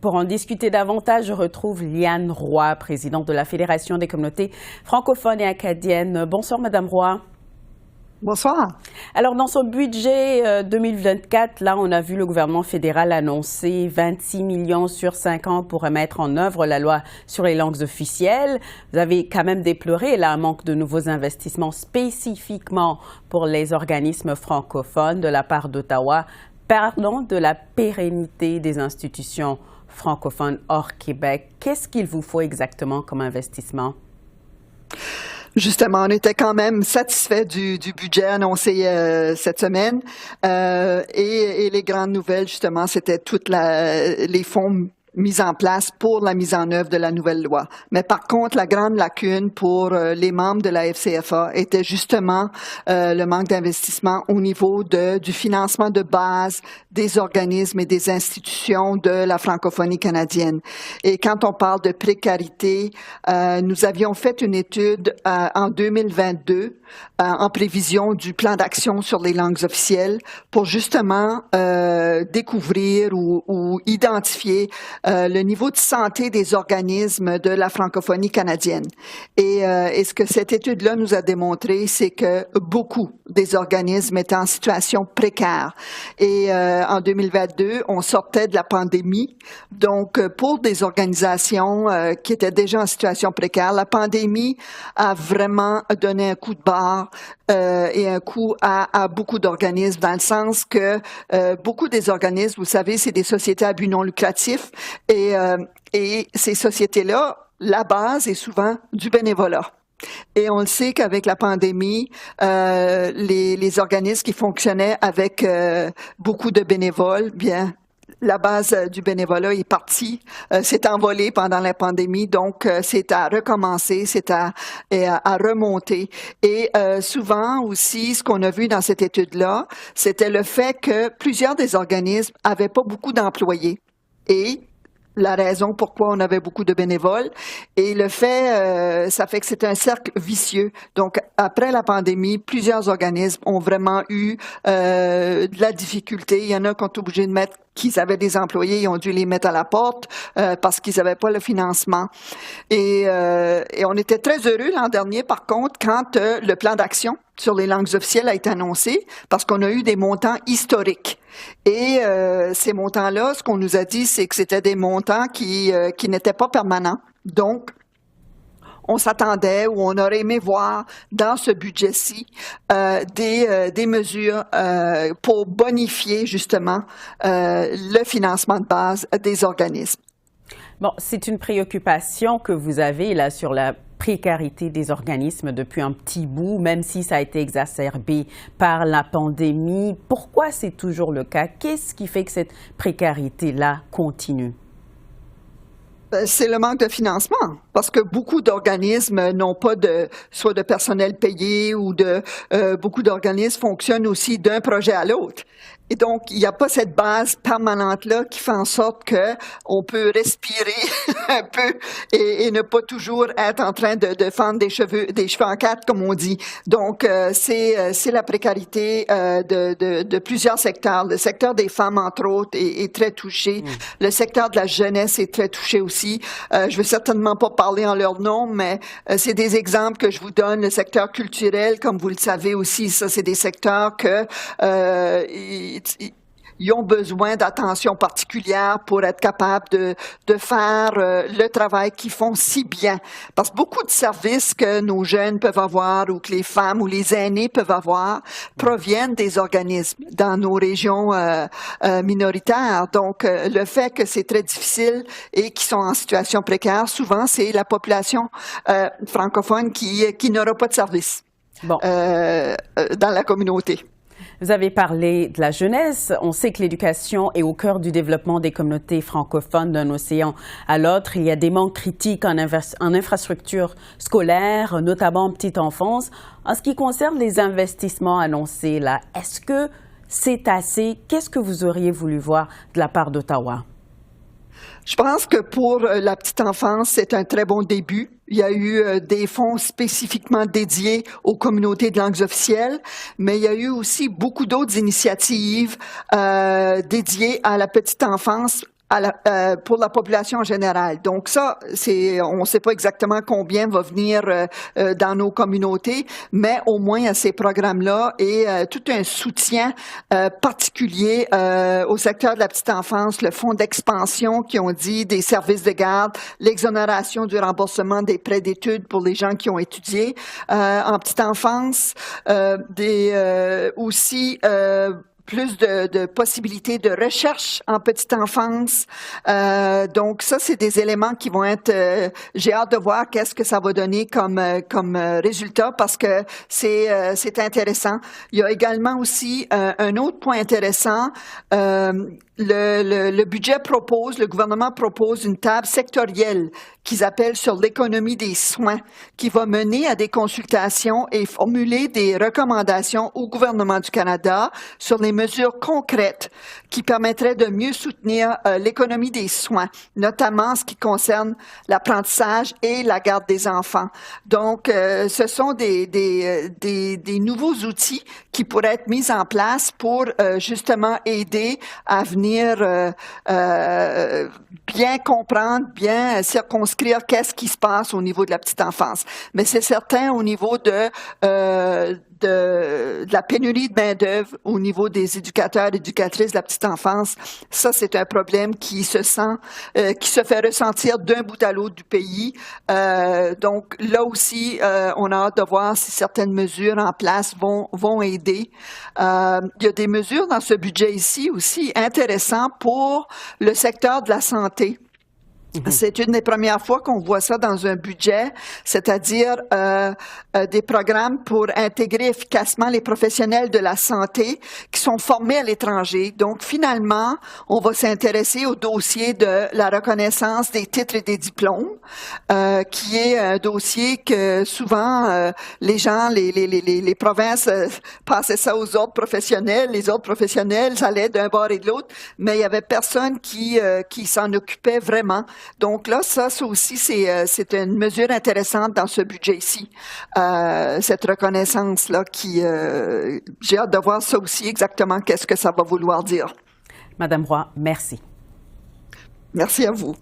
pour en discuter davantage, je retrouve Liane Roy, présidente de la Fédération des communautés francophones et acadiennes. Bonsoir, Madame Roy. Bonsoir. Alors, dans son budget 2024, là, on a vu le gouvernement fédéral annoncer 26 millions sur 5 ans pour mettre en œuvre la loi sur les langues officielles. Vous avez quand même déploré là, un manque de nouveaux investissements spécifiquement pour les organismes francophones de la part d'Ottawa. Parlons de la pérennité des institutions francophones hors Québec. Qu'est-ce qu'il vous faut exactement comme investissement? Justement, on était quand même satisfait du budget annoncé cette semaine. Et les grandes nouvelles, justement, c'était toutes les fonds mis en place pour la mise en œuvre de la nouvelle loi. Mais par contre, la grande lacune pour les membres de la FCFA était justement le manque d'investissement au niveau du financement de base des organismes et des institutions de la francophonie canadienne. Et quand on parle de précarité, nous avions fait une étude en 2022 en prévision du plan d'action sur les langues officielles pour justement découvrir ou identifier le niveau de santé des organismes de la francophonie canadienne. Et ce que cette étude-là nous a démontré, c'est que beaucoup des organismes étaient en situation précaire. Et en 2022, on sortait de la pandémie. Donc, pour des organisations qui étaient déjà en situation précaire, la pandémie a vraiment donné un coup de barre et un coup à beaucoup d'organismes, dans le sens que beaucoup des organismes, vous savez, c'est des sociétés à but non lucratif et ces sociétés-là, la base est souvent du bénévolat. Et on le sait qu'avec la pandémie, les organismes qui fonctionnaient avec beaucoup de bénévoles, bien, la base du bénévolat est partie, s'est envolée pendant la pandémie, donc c'est à recommencer, c'est à remonter. Et souvent aussi, ce qu'on a vu dans cette étude-là, c'était le fait que plusieurs des organismes avaient pas beaucoup d'employés. Et la raison pourquoi on avait beaucoup de bénévoles. Et le fait, ça fait que c'est un cercle vicieux. Donc, après la pandémie, plusieurs organismes ont vraiment eu de la difficulté. Il y en a qui ont été obligés de mettre qu'ils avaient des employés, ils ont dû les mettre à la porte parce qu'ils n'avaient pas le financement. Et on était très heureux l'an dernier, par contre, quand le plan d'action sur les langues officielles a été annoncé, parce qu'on a eu des montants historiques. Et ces montants-là, ce qu'on nous a dit, c'est que c'était des montants qui n'étaient pas permanents. Donc, on s'attendait ou on aurait aimé voir dans ce budget-ci des mesures pour bonifier justement le financement de base des organismes. Bon, c'est une préoccupation que vous avez là sur la précarité des organismes depuis un petit bout, même si ça a été exacerbé par la pandémie. Pourquoi c'est toujours le cas? Qu'est-ce qui fait que cette précarité-là continue? C'est le manque de financement, parce que beaucoup d'organismes n'ont pas soit de personnel payé ou beaucoup d'organismes fonctionnent aussi d'un projet à l'autre. Et donc, il n'y a pas cette base permanente-là qui fait en sorte que on peut respirer un peu et ne pas toujours être en train de fendre des cheveux en quatre, comme on dit. Donc, c'est la précarité de plusieurs secteurs. Le secteur des femmes, entre autres, est très touché. Le secteur de la jeunesse est très touché aussi. Je veux certainement pas parler en leur nom, mais c'est des exemples que je vous donne. Le secteur culturel, comme vous le savez aussi, ça, c'est des secteurs que ils ont besoin d'attention particulière pour être capables de faire le travail qu'ils font si bien. Parce que beaucoup de services que nos jeunes peuvent avoir ou que les femmes ou les aînés peuvent avoir proviennent des organismes dans nos régions minoritaires. Donc, le fait que c'est très difficile et qu'ils sont en situation précaire, souvent, c'est la population francophone qui n'aura pas de service dans la communauté. Vous avez parlé de la jeunesse. On sait que l'éducation est au cœur du développement des communautés francophones d'un océan à l'autre. Il y a des manques critiques en infrastructures scolaires, notamment en petite enfance. En ce qui concerne les investissements annoncés, là, est-ce que c'est assez? Qu'est-ce que vous auriez voulu voir de la part d'Ottawa? Je pense que pour la petite enfance, c'est un très bon début. Il y a eu des fonds spécifiquement dédiés aux communautés de langues officielles, mais il y a eu aussi beaucoup d'autres initiatives dédiées à la petite enfance pour la population en général. Donc ça, on ne sait pas exactement combien va venir dans nos communautés, mais au moins à ces programmes-là et tout un soutien particulier au secteur de la petite enfance, le fonds d'expansion qui ont dit des services de garde, l'exonération du remboursement des prêts d'études pour les gens qui ont étudié en petite enfance, aussi plus de possibilités de recherche en petite enfance. Donc ça, c'est des éléments qui vont être. J'ai hâte de voir qu'est-ce que ça va donner comme résultat parce que c'est intéressant. Il y a également aussi un autre point intéressant. Le budget propose, le gouvernement propose une table sectorielle qu'ils appellent sur l'économie des soins, qui va mener à des consultations et formuler des recommandations au gouvernement du Canada sur les mesures concrètes qui permettraient de mieux soutenir l'économie des soins, notamment en ce qui concerne l'apprentissage et la garde des enfants. Donc, ce sont des nouveaux outils qui pourraient être mis en place pour justement aider à venir bien comprendre, bien circonscrire qu'est-ce qui se passe au niveau de la petite enfance. Mais c'est certain au niveau de la pénurie de main-d'œuvre au niveau des éducateurs et éducatrices de la petite enfance, ça c'est un problème qui se fait ressentir d'un bout à l'autre du pays. Donc là aussi, on a hâte de voir si certaines mesures en place vont aider. Il y a des mesures dans ce budget ici aussi intéressantes pour le secteur de la santé. C'est une des premières fois qu'on voit ça dans un budget, c'est-à-dire des programmes pour intégrer efficacement les professionnels de la santé qui sont formés à l'étranger. Donc, finalement, on va s'intéresser au dossier de la reconnaissance des titres et des diplômes, qui est un dossier que souvent les gens, les provinces passaient ça aux autres professionnels. Les autres professionnels, ça allait d'un bord et de l'autre, mais il y avait personne qui s'en occupait vraiment. Donc là, ça aussi, c'est une mesure intéressante dans ce budget ici. Cette reconnaissance-là j'ai hâte de voir ça aussi exactement qu'est-ce que ça va vouloir dire. Madame Roy, merci. Merci à vous.